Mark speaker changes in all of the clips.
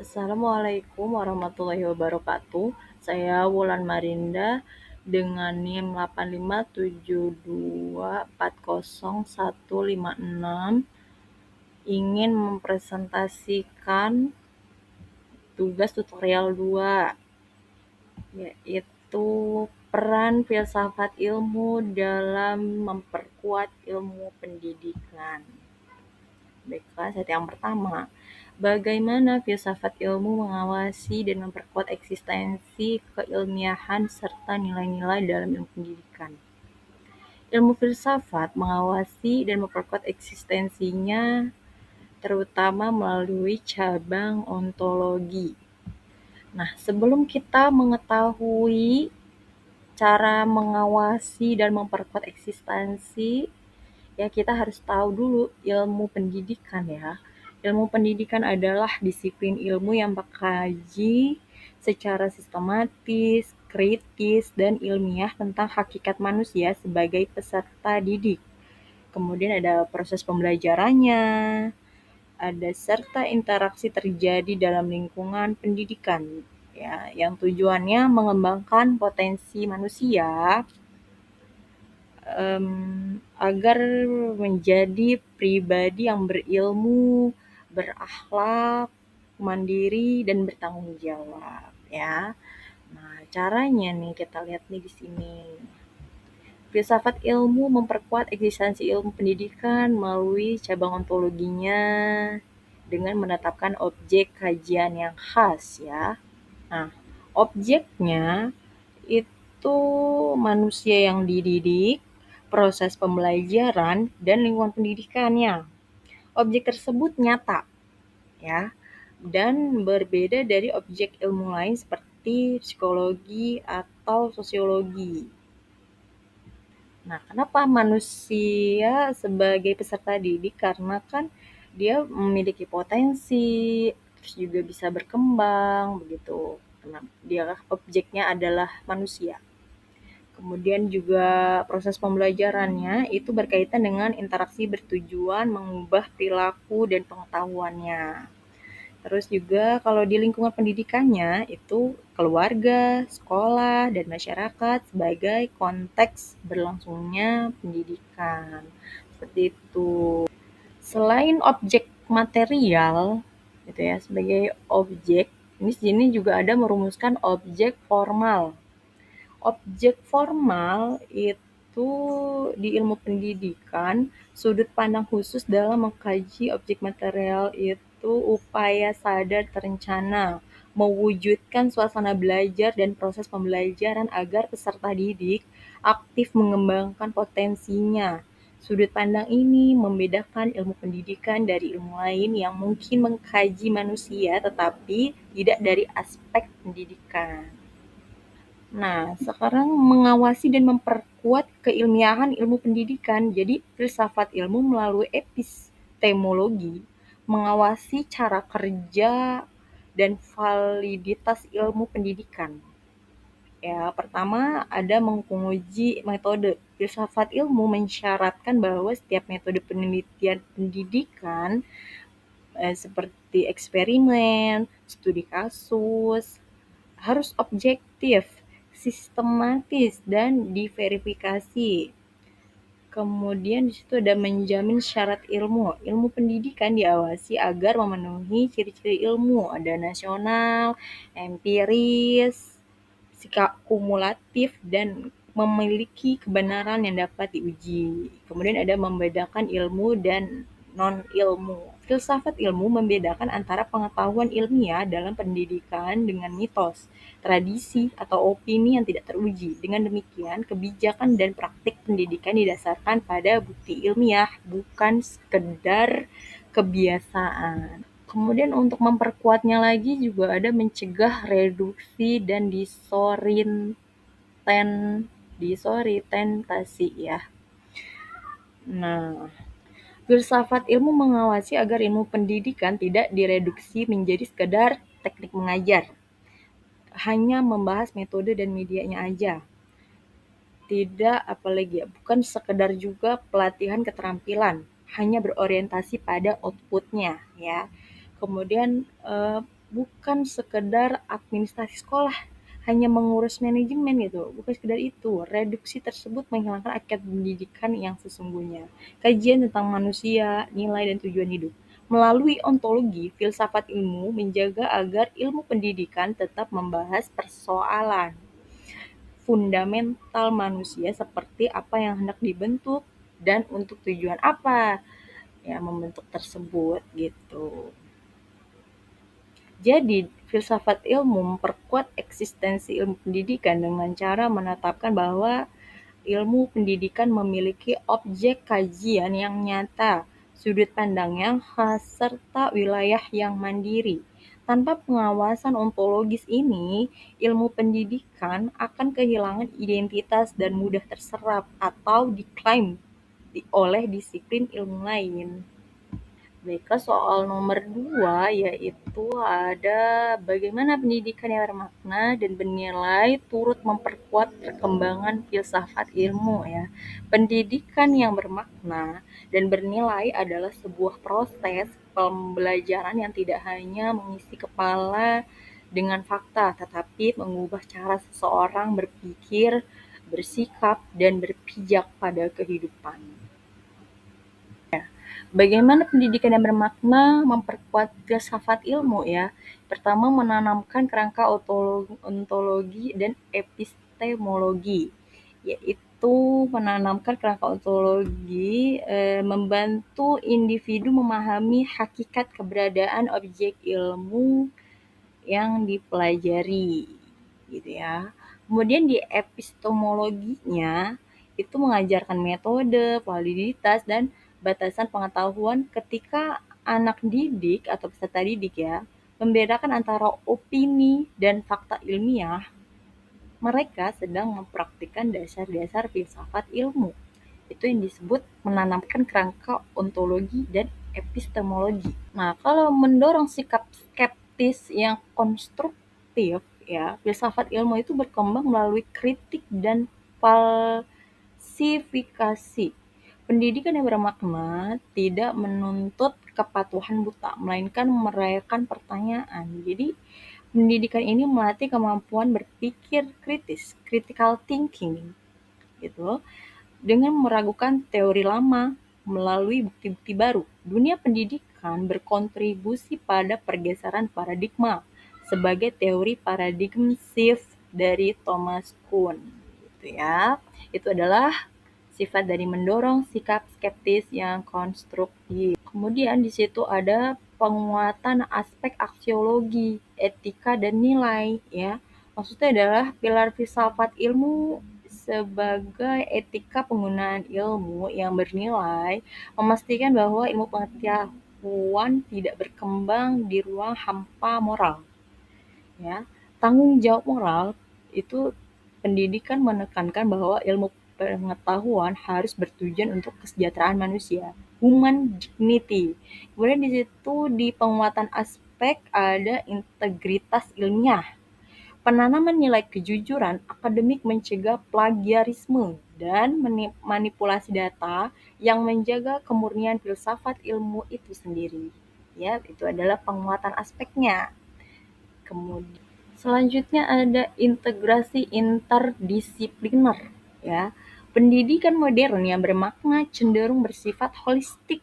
Speaker 1: Assalamualaikum warahmatullahi wabarakatuh. Saya Wulan Marinda dengan NIM 8572404156 ingin mempresentasikan tugas tutorial 2, yaitu peran filsafat ilmu dalam memperkuat ilmu pendidikan. Baiklah, set yang pertama. Bagaimana filsafat ilmu mengawasi dan memperkuat eksistensi keilmiahan serta nilai-nilai dalam ilmu pendidikan? Ilmu filsafat mengawasi dan memperkuat eksistensinya terutama melalui cabang ontologi. Nah, sebelum kita mengetahui cara mengawasi dan memperkuat eksistensi, ya kita harus tahu dulu ilmu pendidikan ya. Ilmu pendidikan adalah disiplin ilmu yang mengkaji secara sistematis, kritis, dan ilmiah tentang hakikat manusia sebagai peserta didik. Kemudian ada proses pembelajarannya, ada serta interaksi terjadi dalam lingkungan pendidikan, ya, yang tujuannya mengembangkan potensi manusia agar menjadi pribadi yang berilmu, berakhlak, mandiri, dan bertanggung jawab, ya. Nah, caranya nih kita lihat nih di sini. Filsafat ilmu memperkuat eksistensi ilmu pendidikan melalui cabang ontologinya dengan menetapkan objek kajian yang khas, ya. Nah, objeknya itu manusia yang dididik, proses pembelajaran, dan lingkungan pendidikannya. Objek tersebut nyata, ya, dan berbeda dari objek ilmu lain seperti psikologi atau sosiologi. Nah, kenapa manusia sebagai peserta didik? Karena kan dia memiliki potensi, terus juga bisa berkembang, begitu. Nah, dia objeknya adalah manusia. Kemudian juga proses pembelajarannya itu berkaitan dengan interaksi bertujuan mengubah perilaku dan pengetahuannya. Terus juga kalau di lingkungan pendidikannya itu keluarga, sekolah, dan masyarakat sebagai konteks berlangsungnya pendidikan. Seperti itu. Selain objek material, gitu ya, sebagai objek, ini sini juga ada merumuskan objek formal. Objek formal itu di ilmu pendidikan, sudut pandang khusus dalam mengkaji objek material itu upaya sadar terencana, mewujudkan suasana belajar dan proses pembelajaran agar peserta didik aktif mengembangkan potensinya. Sudut pandang ini membedakan ilmu pendidikan dari ilmu lain yang mungkin mengkaji manusia tetapi tidak dari aspek pendidikan. Nah, sekarang mengawasi dan memperkuat keilmiahan ilmu pendidikan. Jadi, filsafat ilmu melalui epistemologi mengawasi cara kerja dan validitas ilmu pendidikan. Ya, pertama ada menguji metode. Filsafat ilmu mensyaratkan bahwa setiap metode penelitian pendidikan seperti eksperimen, studi kasus, harus objektif, sistematis, dan diverifikasi. Kemudian di situ ada menjamin syarat ilmu. Ilmu pendidikan diawasi agar memenuhi ciri-ciri ilmu. Ada nasional, empiris, sikap kumulatif, dan memiliki kebenaran yang dapat diuji. Kemudian ada membedakan ilmu dan non-ilmu. Filsafat ilmu membedakan antara pengetahuan ilmiah dalam pendidikan dengan mitos, tradisi, atau opini yang tidak teruji. Dengan demikian, kebijakan dan praktik pendidikan didasarkan pada bukti ilmiah, bukan sekedar kebiasaan. Kemudian untuk memperkuatnya lagi juga ada mencegah reduksi dan disorientasi ya. Nah, filsafat ilmu mengawasi agar ilmu pendidikan tidak direduksi menjadi sekedar teknik mengajar, hanya membahas metode dan medianya aja. Tidak apalagi ya, bukan sekedar juga pelatihan keterampilan, hanya berorientasi pada outputnya ya. Kemudian bukan sekedar administrasi sekolah, hanya mengurus manajemen gitu, bukan sekedar itu. Reduksi tersebut menghilangkan hakikat pendidikan yang sesungguhnya. Kajian tentang manusia, nilai dan tujuan hidup. Melalui ontologi, filsafat ilmu menjaga agar ilmu pendidikan tetap membahas persoalan fundamental manusia seperti apa yang hendak dibentuk dan untuk tujuan apa ya membentuk tersebut gitu. Jadi, filsafat ilmu memperkuat eksistensi ilmu pendidikan dengan cara menetapkan bahwa ilmu pendidikan memiliki objek kajian yang nyata, sudut pandang yang khas, serta wilayah yang mandiri. Tanpa pengawasan ontologis ini, ilmu pendidikan akan kehilangan identitas dan mudah terserap atau diklaim oleh disiplin ilmu lain. Baiklah, soal nomor 2 yaitu ada bagaimana pendidikan yang bermakna dan bernilai turut memperkuat perkembangan filsafat ilmu ya. Pendidikan yang bermakna dan bernilai adalah sebuah proses pembelajaran yang tidak hanya mengisi kepala dengan fakta, tetapi mengubah cara seseorang berpikir, bersikap, dan berpijak pada kehidupan. Bagaimana pendidikan yang bermakna memperkuat filsafat ilmu ya? Pertama, menanamkan kerangka ontologi dan epistemologi, yaitu menanamkan kerangka ontologi membantu individu memahami hakikat keberadaan objek ilmu yang dipelajari, gitu ya. Kemudian di epistemologinya itu mengajarkan metode, validitas, dan batasan pengetahuan ketika anak didik atau peserta didik ya membedakan antara opini dan fakta ilmiah, mereka sedang mempraktikkan dasar-dasar filsafat ilmu. Itu yang disebut menanamkan kerangka ontologi dan epistemologi. Nah, kalau mendorong sikap skeptis yang konstruktif, ya, filsafat ilmu itu berkembang melalui kritik dan falsifikasi. Pendidikan yang bermakna tidak menuntut kepatuhan buta, melainkan merayakan pertanyaan. Jadi, pendidikan ini melatih kemampuan berpikir kritis, critical thinking, gitu, dengan meragukan teori lama melalui bukti-bukti baru. Dunia pendidikan berkontribusi pada pergeseran paradigma sebagai teori paradigm shift dari Thomas Kuhn. Gitu ya. Itu adalah sifat dari mendorong sikap skeptis yang konstruktif. Kemudian di situ ada penguatan aspek aksiologi, etika dan nilai ya. Maksudnya adalah pilar filsafat ilmu sebagai etika penggunaan ilmu yang bernilai, memastikan bahwa ilmu pengetahuan tidak berkembang di ruang hampa moral. Ya, tanggung jawab moral itu pendidikan menekankan bahwa ilmu pengetahuan harus bertujuan untuk kesejahteraan manusia, human dignity. Kemudian di situ di penguatan aspek ada integritas ilmiah. Penanaman nilai kejujuran akademik mencegah plagiarisme dan manipulasi data yang menjaga kemurnian filsafat ilmu itu sendiri. Ya, itu adalah penguatan aspeknya. Kemudian selanjutnya ada integrasi interdisipliner ya. Pendidikan modern yang bermakna cenderung bersifat holistik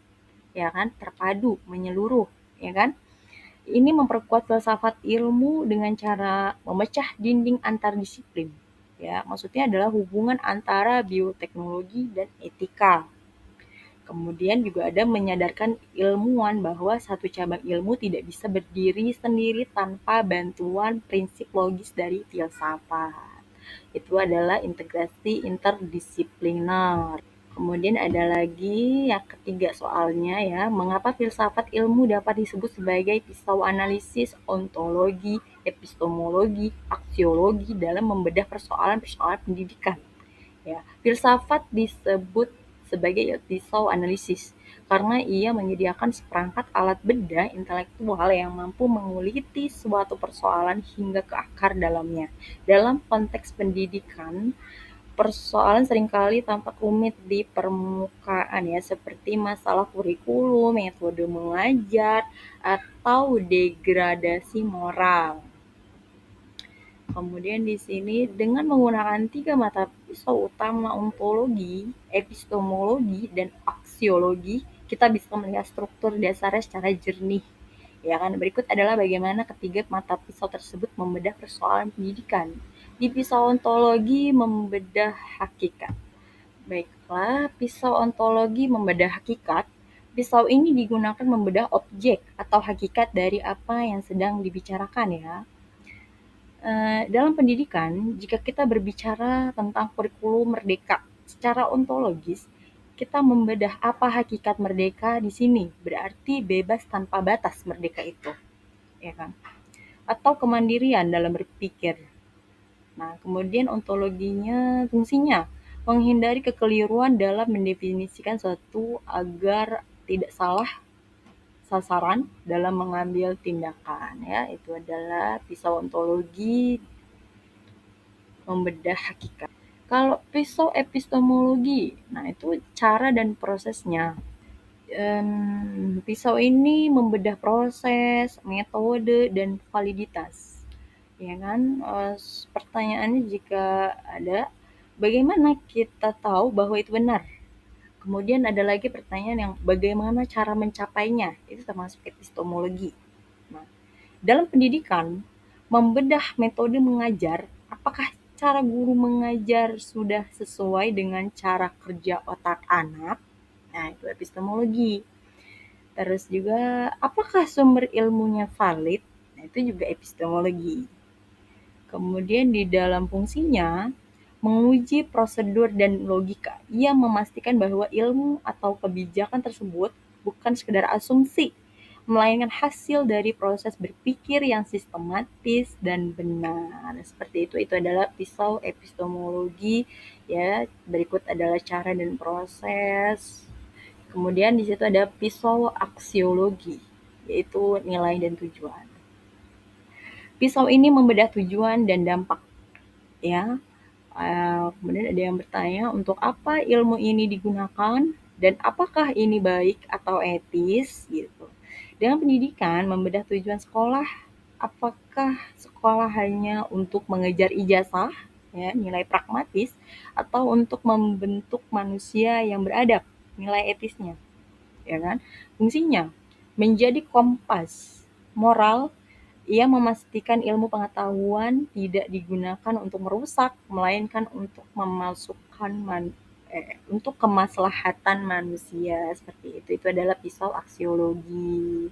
Speaker 1: ya kan, terpadu, menyeluruh ya kan. Ini memperkuat filsafat ilmu dengan cara memecah dinding antar disiplin. Ya, maksudnya adalah hubungan antara bioteknologi dan etika. Kemudian juga ada menyadarkan ilmuwan bahwa satu cabang ilmu tidak bisa berdiri sendiri tanpa bantuan prinsip logis dari filsafat. Itu adalah integrasi interdisipliner. Kemudian ada lagi yang ketiga soalnya ya, mengapa filsafat ilmu dapat disebut sebagai pisau analisis, ontologi, epistemologi, aksiologi dalam membedah persoalan-persoalan pendidikan. Ya, filsafat disebut sebagai pisau analisis karena ia menyediakan seperangkat alat bedah intelektual yang mampu menguliti suatu persoalan hingga ke akar dalamnya. Dalam konteks pendidikan, persoalan seringkali tampak rumit di permukaan ya, seperti masalah kurikulum, metode mengajar, atau degradasi moral. Kemudian di sini dengan menggunakan 3 mata pisau utama ontologi, epistemologi, dan aksiologi, kita bisa melihat struktur dasarnya secara jernih. Ya kan, berikut adalah bagaimana ketiga mata pisau tersebut membedah persoalan pendidikan. Di pisau ontologi membedah hakikat. Baiklah, pisau ontologi membedah hakikat. Pisau ini digunakan membedah objek atau hakikat dari apa yang sedang dibicarakan ya. Dalam pendidikan, jika kita berbicara tentang kurikulum merdeka secara ontologis, kita membedah apa hakikat merdeka di sini. Berarti bebas tanpa batas merdeka itu, ya kan? Atau kemandirian dalam berpikir. Nah, kemudian ontologinya, fungsinya menghindari kekeliruan dalam mendefinisikan suatu agar tidak salah sasaran dalam mengambil tindakan ya. Itu adalah pisau ontologi membedah hakikat. Kalau pisau epistemologi, nah itu cara dan prosesnya. Pisau ini membedah proses, metode, dan validitas. Ya kan? Pertanyaannya jika ada, bagaimana kita tahu bahwa itu benar? Kemudian ada lagi pertanyaan yang bagaimana cara mencapainya? Itu termasuk epistemologi. Nah, dalam pendidikan, membedah metode mengajar, apakah cara guru mengajar sudah sesuai dengan cara kerja otak anak? Nah, itu epistemologi. Terus juga, apakah sumber ilmunya valid? Nah, itu juga epistemologi. Kemudian di dalam fungsinya, menguji prosedur dan logika. Ia memastikan bahwa ilmu atau kebijakan tersebut bukan sekedar asumsi, melainkan hasil dari proses berpikir yang sistematis dan benar. Seperti itu adalah pisau epistemologi ya. Berikut adalah cara dan proses. Kemudian di situ ada pisau aksiologi, yaitu nilai dan tujuan. Pisau ini membedah tujuan dan dampak ya. Kemudian ada yang bertanya, untuk apa ilmu ini digunakan dan apakah ini baik atau etis gitu. Dengan pendidikan, membedah tujuan sekolah, apakah sekolah hanya untuk mengejar ijazah, ya, nilai pragmatis, atau untuk membentuk manusia yang beradab, nilai etisnya, ya kan? Fungsinya menjadi kompas moral. Ia memastikan ilmu pengetahuan tidak digunakan untuk merusak, melainkan untuk untuk kemaslahatan manusia seperti itu. Itu adalah pisau aksiologi.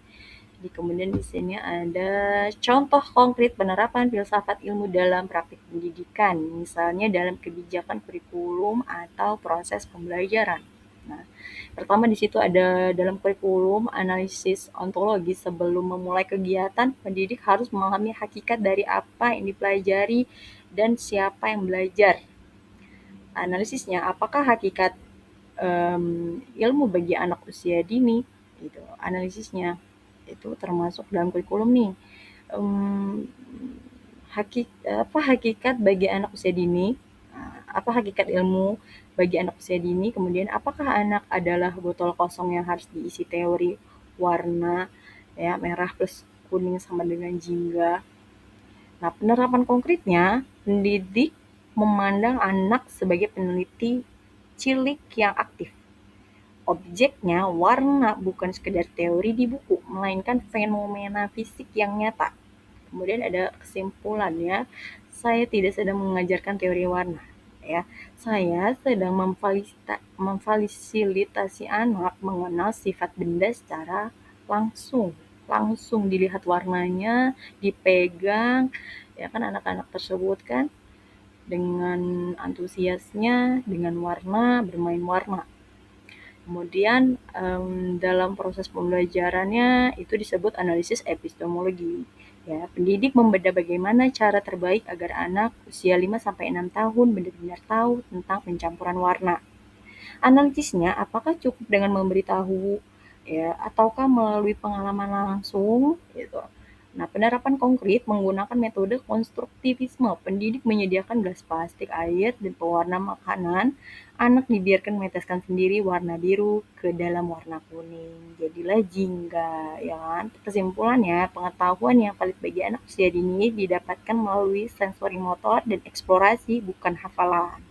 Speaker 1: Jadi kemudian di sini ada contoh konkret penerapan filsafat ilmu dalam praktik pendidikan, misalnya dalam kebijakan kurikulum atau proses pembelajaran. Nah, pertama di situ ada dalam kurikulum analisis ontologi. Sebelum memulai kegiatan, pendidik harus memahami hakikat dari apa yang dipelajari dan siapa yang belajar. Analisisnya, apakah hakikat ilmu bagi anak usia dini? Gitu. Analisisnya itu termasuk dalam kurikulum nih. Apa hakikat bagi anak usia dini? Apa hakikat ilmu bagi anak usia dini? Kemudian apakah anak adalah botol kosong yang harus diisi teori warna ya, merah plus kuning sama dengan jingga? Nah, penerapan konkretnya, pendidik memandang anak sebagai peneliti cilik yang aktif. Objeknya warna, bukan sekedar teori di buku, melainkan fenomena fisik yang nyata. Kemudian ada kesimpulannya, saya tidak sedang mengajarkan teori warna. Ya, saya sedang memfasilitasi anak mengenal sifat benda secara langsung dilihat warnanya, dipegang, ya kan anak-anak tersebut kan dengan antusiasnya dengan warna, bermain warna. Kemudian dalam proses pembelajarannya itu disebut analisis epistemologi. Ya, pendidik membedah bagaimana cara terbaik agar anak usia 5-6 tahun benar-benar tahu tentang pencampuran warna. Analisisnya, apakah cukup dengan memberitahu ya ataukah melalui pengalaman langsung gitu. Nah, penerapan konkret menggunakan metode konstruktivisme. Pendidik menyediakan gelas plastik, air, dan pewarna makanan. Anak dibiarkan meneteskan sendiri warna biru ke dalam warna kuning. Jadilah jingga, ya kan? Kesimpulannya, pengetahuan yang valid bagi anak usia dini didapatkan melalui sensori motor dan eksplorasi, bukan hafalan.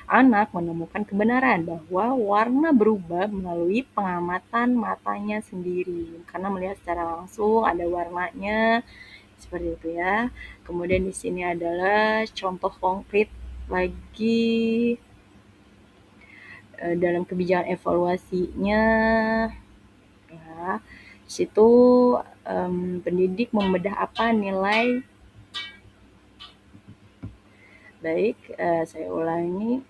Speaker 1: Anak menemukan kebenaran bahwa warna berubah melalui pengamatan matanya sendiri. Karena melihat secara langsung ada warnanya, seperti itu ya. Kemudian di sini adalah contoh konkret lagi dalam kebijakan evaluasinya ya. Di situ pendidik membedah apa nilai baik, saya ulangi,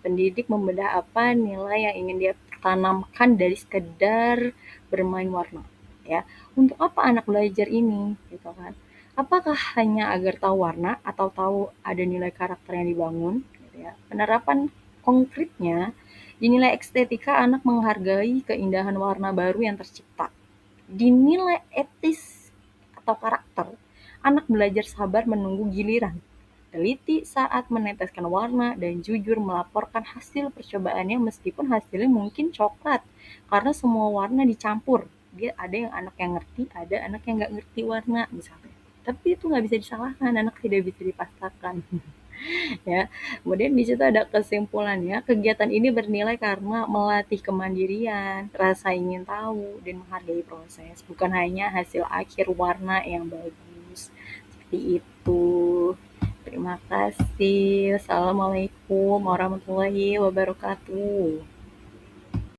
Speaker 1: pendidik membedah apa nilai yang ingin dia tanamkan dari sekedar bermain warna, ya. Untuk apa anak belajar ini, gitu kan. Apakah hanya agar tahu warna atau tahu ada nilai karakter yang dibangun, gitu ya. Penerapan konkretnya, dinilai estetika anak menghargai keindahan warna baru yang tercipta. Dinilai etis atau karakter, anak belajar sabar menunggu giliran, teliti saat meneteskan warna, dan jujur melaporkan hasil percobaannya meskipun hasilnya mungkin coklat. Karena semua warna dicampur. Dia ada yang anak yang ngerti, ada anak yang nggak ngerti warna misalnya. Tapi itu nggak bisa disalahkan, anak tidak bisa dipaksakan. Ya. Kemudian di situ ada kesimpulannya, kegiatan ini bernilai karena melatih kemandirian, rasa ingin tahu, dan menghargai proses, bukan hanya hasil akhir warna yang bagus. Seperti itu. Terima kasih. Assalamualaikum warahmatullahi wabarakatuh.